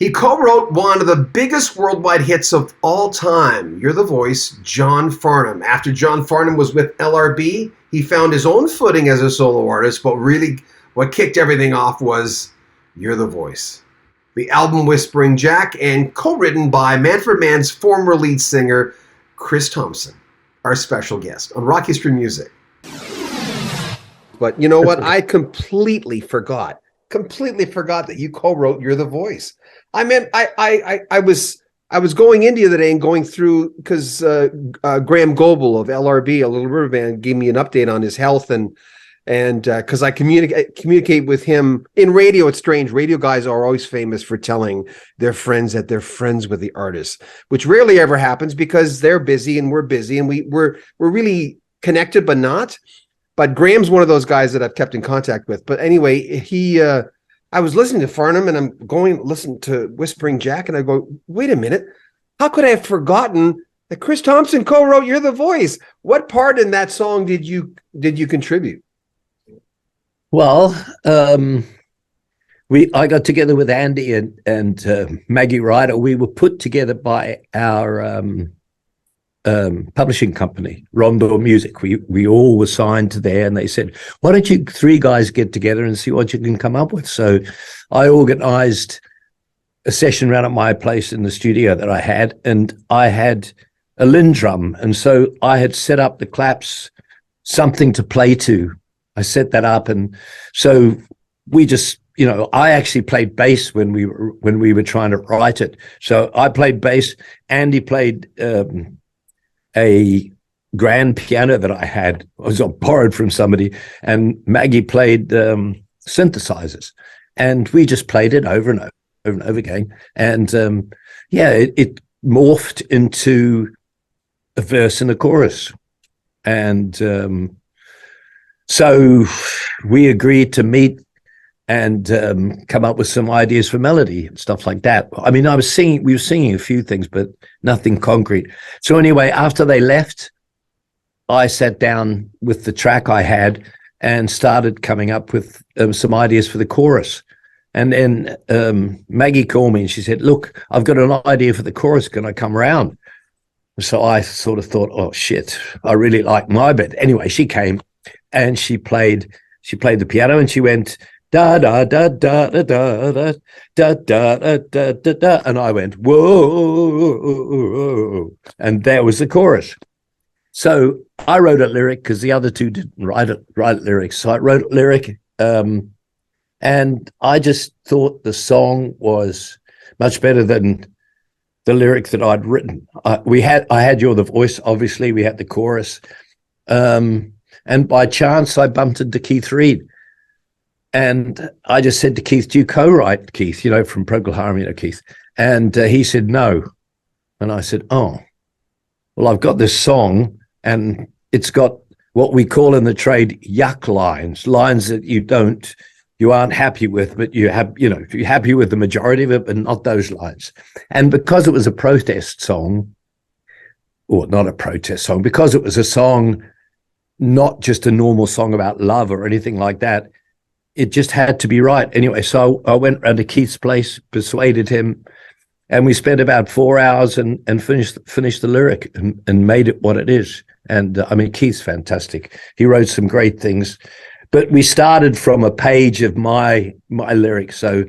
He co-wrote one of the biggest worldwide hits of all time, You're the Voice, John Farnham. After John Farnham was with LRB, he found his own footing as a solo artist, but really what kicked everything off was You're the Voice. The album Whispering Jack, and co-written by Manfred Mann's former lead singer, Chris Thompson, our special guest on Rock History Music. But you know what? I completely forgot that you co-wrote You're the Voice. I mean, I was going into the day and going through, because Graham Goebel of LRB, a Little River Band, gave me an update on his health, and because I communicate with him in radio. It's strange. Radio guys are always famous for telling their friends that they're friends with the artists, which rarely ever happens because they're busy and we're busy, and we're really connected, but not. But Graham's one of those guys that I've kept in contact with. But anyway, I was listening to Farnham, and I'm going listen to Whispering Jack, and I go, wait a minute, how could I have forgotten that Chris Thompson co-wrote You're the Voice? What part in that song did you contribute? Well, I got together with Andy and Maggie Ryder. We were put together by our publishing company, Rondo Music. We all were signed to there, and they said, why don't you three guys get together and see what you can come up with? So I organized a session around at my place in the studio that I had, and I had a Lindrum, and so I had set up the claps, something to play to. I set that up, and so we just, I actually played bass when we were trying to write it. So I played bass. Andy played a grand piano that I had. I was borrowed from somebody, and Maggie played synthesizers, and we just played it over and over and over again. And it morphed into a verse and a chorus, and so we agreed to meet and come up with some ideas for melody and stuff like that. I mean, we were singing a few things, but nothing concrete. So anyway, after they left, I sat down with the track I had and started coming up with some ideas for the chorus. And then Maggie called me and she said, look, I've got an idea for the chorus. Can I come around? So I sort of thought, oh shit, I really like my bit. Anyway, she came and she played the piano, and she went da da da da da da da da da da da da da, and I went whoa, and there was the chorus. So I wrote a lyric because the other two didn't write lyrics. So I wrote a lyric, and I just thought the song was much better than the lyric that I'd written. I had You're the Voice, obviously. We had the chorus. And by chance, I bumped into Keith Reid. And I just said to Keith, do you co-write, Keith, from Procol Harum, Keith? And he said, no. And I said, oh, well, I've got this song, and it's got what we call in the trade yuck lines that you aren't happy with, but you're happy with the majority of it, but not those lines. And because it was a protest song, or not a protest song, because it was a song, not just a normal song about love or anything like that, it just had to be right. Anyway, so I went round to Keith's place, persuaded him, and we spent about 4 hours and finished the lyric and made it what it is. And I mean, Keith's fantastic. He wrote some great things, but we started from a page of my lyrics. So,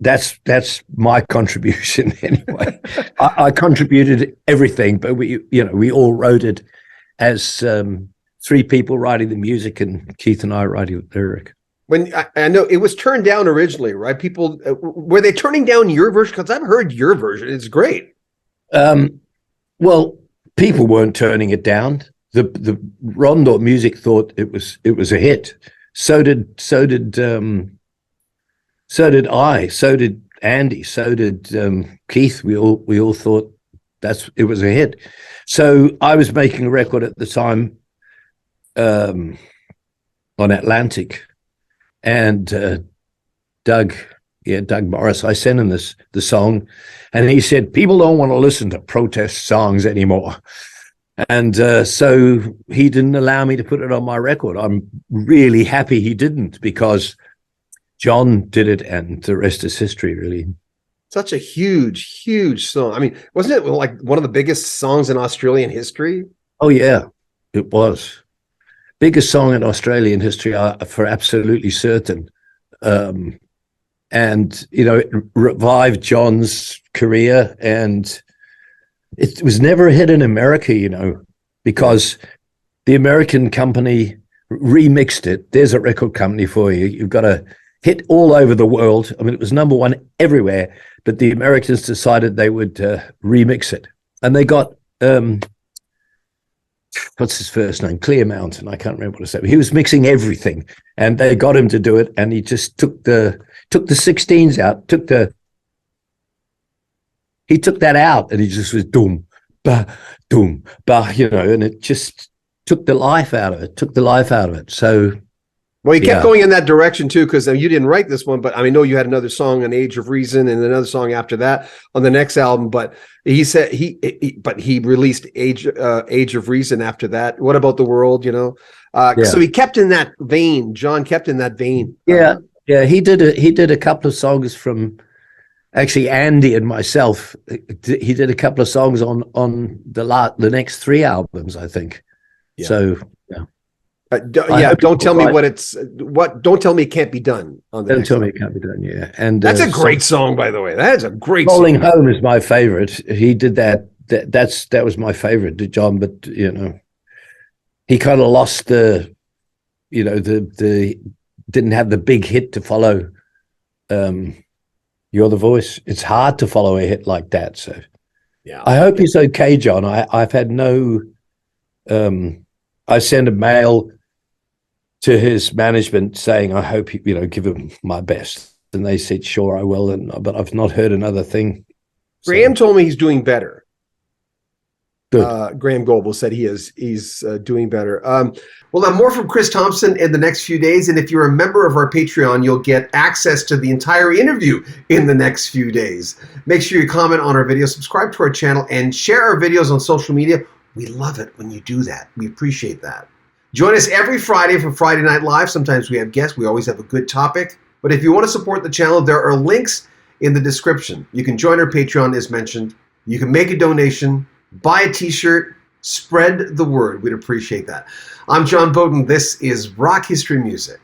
that's my contribution anyway. I contributed everything, but we all wrote it as three people writing the music and Keith and I writing the lyric. When I know it was turned down originally, right? People, were they turning down your version? Because I've heard your version. It's great. Well, people weren't turning it down. The Rondo Music thought it was a hit. So did I. So did Andy. So did Keith. We all thought it was a hit. So I was making a record at the time on Atlantic, and Doug Morris, I sent him the song, and he said, people don't want to listen to protest songs anymore. And so he didn't allow me to put it on my record. I'm really happy he didn't, because John did it, and the rest is history, really. Such a huge, huge song. I mean, wasn't it like one of the biggest songs in Australian history? Oh yeah, it was biggest song in Australian history, for absolutely certain. And it revived John's career, and it was never a hit in America, because the American company remixed it. There's a record company for you. You've got a hit all over the world. I mean, it was number one everywhere, but the Americans decided they would remix it. And they got, what's his first name? Clear Mountain. I can't remember what to say. He was mixing everything, and they got him to do it. And he just took the 16s out, he took that out, and he just was doom, bah, and it just took the life out of it. So, well, you kept going in that direction too, because you didn't write this one, but I know you had another song on Age of Reason and another song after that on the next album. But he said he released Age of Reason after that. What About the World? So he kept in that vein. John kept in that vein. Yeah, he did a couple of songs from. Actually, Andy and myself, he did a couple of songs on the next 3 albums, I think. Yeah. So, yeah. Don't tell me Don't tell me it can't be done. Don't tell me it can't be done. Yeah, and that's a great song, by the way. That is a great. Rolling Home is my favorite. He did that. That was my favorite to John, but he kind of lost the didn't have the big hit to follow. You're the Voice. It's hard to follow a hit like that. So, yeah, I hope he's okay, John. I've had no. I sent a mail to his management saying I hope give him my best, and they said sure I will. But I've not heard another thing. Graham told me he's doing better. Graham Goble said he's doing better. We'll have more from Chris Thompson in the next few days, and if you're a member of our Patreon, you'll get access to the entire interview in the next few days. Make sure you comment on our video, subscribe to our channel, and share our videos on social media. We love it when you do that. We appreciate that. Join us every Friday for Friday Night Live. Sometimes we have guests. We always have a good topic. But if you want to support the channel, there are links in the description. You can join our Patreon as mentioned. You can make a donation, buy a t-shirt, spread the word. We'd appreciate that. I'm John Beaudin. This is Rock History Music.